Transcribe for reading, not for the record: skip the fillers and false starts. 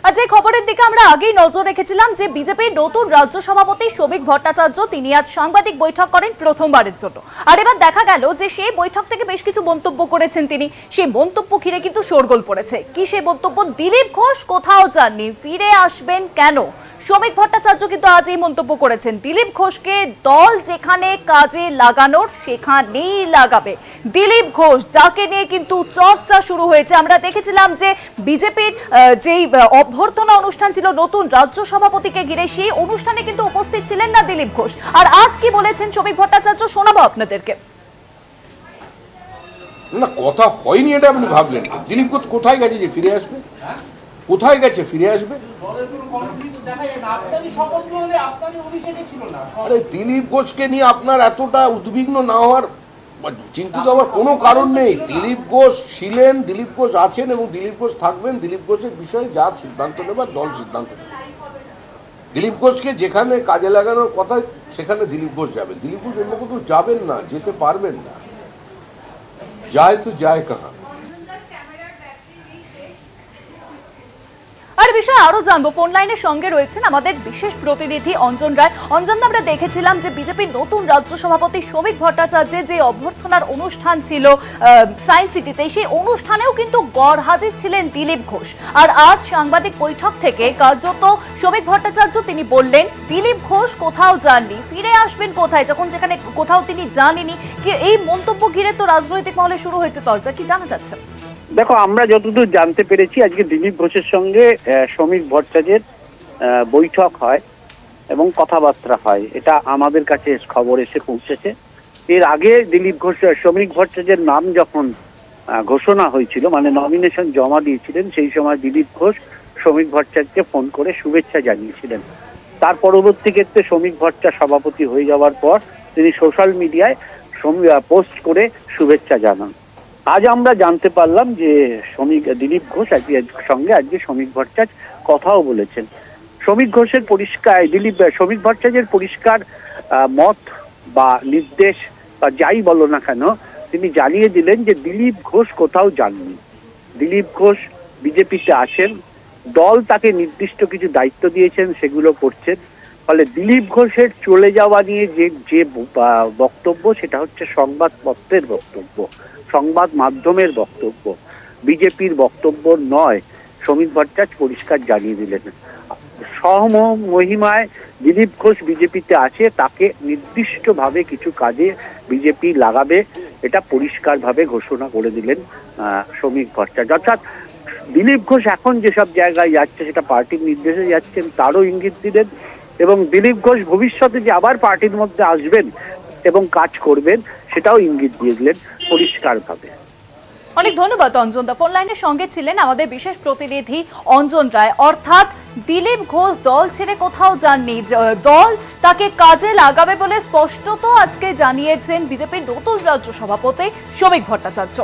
আর যে খবরের দিকে আমরা আগেই নজর রেখেছিলাম যে বিজেপির নতুন রাজ্য সভাপতি শ্রমিক ভট্টাচার্য তিনি আজ সাংবাদিক বৈঠক করেন প্রথমবারের জন্য। আর এবার দেখা গেল যে সেই বৈঠক থেকে বেশ কিছু মন্তব্য করেছেন তিনি। সেই মন্তব্য ঘিরে কিন্তু শোরগোল পড়েছে। কি সেই মন্তব্য? দিলীপ ঘোষ কোথাও যাননি, ফিরে আসবেন কেন? শ্রমিক ভট্টাচার্য কিন্তু আজ এই মন্তব্য করেছেন, দিলীপ ঘোষকে দল যেখানে কাজে লাগানোর সেখানেই লাগাবে। দিলীপ ঘোষ যাকে নিয়ে কিন্তু চর্চা শুরু হয়েছে। আমরা দেখেছিলাম যে বিজেপির যেই অভ্যর্থনা অনুষ্ঠান ছিল নতুন রাজ্য সভাপতিকে ঘিরে, সেই অনুষ্ঠানে কিন্তু উপস্থিত ছিলেন না দিলীপ ঘোষ। আর আজ কি বলেছেন শ্রমিক ভট্টাচার্য শোনাবো আপনাদেরকে। না, কথা হয়নি এটা আপনি ভাবলেন। দিলীপ ঘোষ কোথায় গেছে যে ফিরে আসবে? কোথায় গেছে ফিরে আসবে? আরে দিলীপ ঘোষকে নিয়ে আপনার এতটা উদ্বিগ্ন না হওয়ার, চিন্তিত হওয়ার কোনো কারণ নেই। দিলীপ ঘোষ ছিলেন, দিলীপ ঘোষ আছেন এবং দিলীপ ঘোষ থাকবেন। দিলীপ ঘোষের বিষয়ে যা সিদ্ধান্ত নেবার দল সিদ্ধান্ত নেবে। দিলীপ ঘোষকে যেখানে কাজে লাগানোর কথা সেখানে দিলীপ ঘোষ যাবেন। দিলীপ ঘোষ অন্য কোথাও যাবেন না, যেতে পারবেন না। যায় তো যায় কাহা। আর বিষয়ে আরো জানবো, ফোন লাইনের সঙ্গে রয়েছেন আমাদের বিশেষ প্রতিনিধি অঞ্জন রায়। অঞ্জন, আমরা দেখেছিলাম যে বিজেপির নতুন রাজ্য সভাপতি শ্রমিক ভট্টাচার্যের যে অভ্যর্থনার অনুষ্ঠান ছিল সায়েন্স সিটিতে, সেই অনুষ্ঠানেও কিন্তু গড়হাজির ছিলেন দিলীপ ঘোষ। আর আজ সাংবাদিক বৈঠক থেকে কার্যত শ্রমিক ভট্টাচার্য তিনি বললেন দিলীপ ঘোষ কোথাও যাননি, ফিরে আসবেন কোথায়, যখন যেখানে কোথাও তিনি জানেনি। কি এই মন্তব্য ঘিরে তো রাজনৈতিক মহলে শুরু হয়েছে চর্চা, কি জানা যাচ্ছে? দেখো, আমরা যতদূর জানতে পেরেছি আজকে দিলীপ ঘোষের সঙ্গে শ্রমিক ভট্টাচার্যের বৈঠক হয় এবং কথাবার্তা হয়, এটা আমাদের কাছে খবর এসে পৌঁছেছে। এর আগে দিলীপ ঘোষ শ্রমিক ভট্টাচার্যের নাম যখন ঘোষণা হয়েছিল, মানে নমিনেশন জমা দিয়েছিলেন, সেই সময় দিলীপ ঘোষ শ্রমিক ভট্টাচার্যকে ফোন করে শুভেচ্ছা জানিয়েছিলেন। তার পরবর্তী ক্ষেত্রে শ্রমিক ভট্টাচার্য সভাপতি হয়ে যাওয়ার পর তিনি সোশ্যাল মিডিয়ায় পোস্ট করে শুভেচ্ছা জানান। আজ আমরা জানতে পারলাম যে দিলীপ ঘোষ সঙ্গে আজকে শ্রমিক ভট্টাচার্য কথাও বলেছেন। শ্রমিক ভট্টাচার্যের পরিষ্কার মত বা নির্দেশ বা যাই বলো না কেন, তিনি জানিয়ে দিলেন যে দিলীপ ঘোষ কোথাও যাননি। দিলীপ ঘোষ বিজেপিতে আছেন, দল তাকে নির্দিষ্ট কিছু দায়িত্ব দিয়েছেন, সেগুলো করছেন। ফলে দিলীপ ঘোষের চলে যাওয়া নিয়ে যে বক্তব্য, সেটা হচ্ছে সংবাদপত্রের বক্তব্য, সংবাদ মাধ্যমের বক্তব্য, বিজেপির বক্তব্য নয়। শ্রমিক ভট্টাচার্য পরিষ্কার জানিয়ে দিলেন মহিমায় দিলীপ ঘোষ বিজেপিতে আছে, তাকে নির্দিষ্টভাবে কিছু কাজে বিজেপি লাগাবে, এটা পরিষ্কারভাবে ঘোষণা করে দিলেন শ্রমিক ভট্টাচার্য। অর্থাৎ দিলীপ ঘোষ এখন যেসব জায়গায় যাচ্ছে সেটা পার্টির নির্দেশে যাচ্ছেন তারও ইঙ্গিত দিলেন, এবং দিলীপ ঘোষ ভবিষ্যতে যে আবার পার্টির মধ্যে আসবেন এবং কাজ করবেন সেটাও ইঙ্গিত দিয়ে দিলেন পরিষ্কারভাবে। অনেক ধন্যবাদ অঞ্জন দা। ফোন লাইনের সঙ্গে ছিলেন আমাদের বিশেষ প্রতিনিধি অঞ্জন রায়। অর্থাৎ দিলীপ ঘোষ দল ছেড়ে কোথাও যাননি, দল তাকে কাজে লাগাবে বলে স্পষ্টত আজকে জানিয়েছেন বিজেপির নতুন রাজ্য সভাপতি শ্রমিক ভট্টাচার্য।